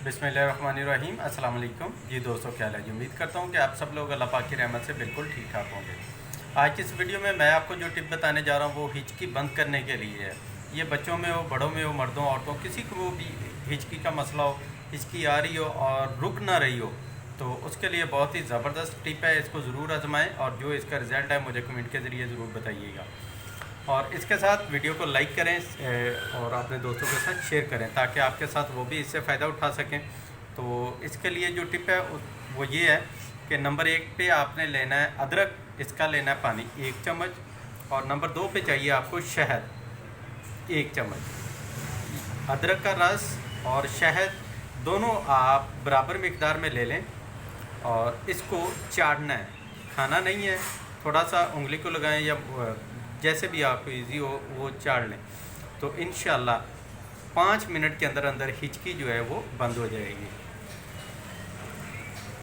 बिस्मिल्लाहिर्रहमानिर्रहीम। अस्सलाम वालेकुम जी दोस्तों, क्या हाल है जी। उम्मीद करता हूँ कि आप सब लोग अल्लाह पाक की रहमत से बिल्कुल ठीक ठाक होंगे। आज की इस वीडियो में मैं आपको जो टिप बताने जा रहा हूँ वो हिचकी बंद करने के लिए है। ये बच्चों में हो, बड़ों में हो, मर्दों औरतों, किसी को भी हिचकी का मसला हो, हिचकी आ रही हो और रुक ना रही हो, तो उसके लिए बहुत ही ज़बरदस्त टिप है। इसको ज़रूर आजमाएँ और जो इसका रिज़ल्ट है मुझे कमेंट के ज़रिए ज़रूर बताइएगा। और इसके साथ वीडियो को लाइक करें और अपने दोस्तों के साथ शेयर करें ताकि आपके साथ वो भी इससे फ़ायदा उठा सकें। तो इसके लिए जो टिप है वो ये है कि नंबर 1 पे आपने लेना है अदरक, इसका लेना है पानी 1 चम्मच, और नंबर 2 पे चाहिए आपको शहद 1 चम्मच। अदरक का रस और शहद दोनों आप बराबर मिकदार में ले लें और इसको चाटना है, खाना नहीं है। थोड़ा सा उंगली को लगाएं या जैसे भी आपको इजी हो वो चाट लें, तो इंशाल्लाह 5 मिनट के अंदर अंदर हिचकी जो है वो बंद हो जाएगी।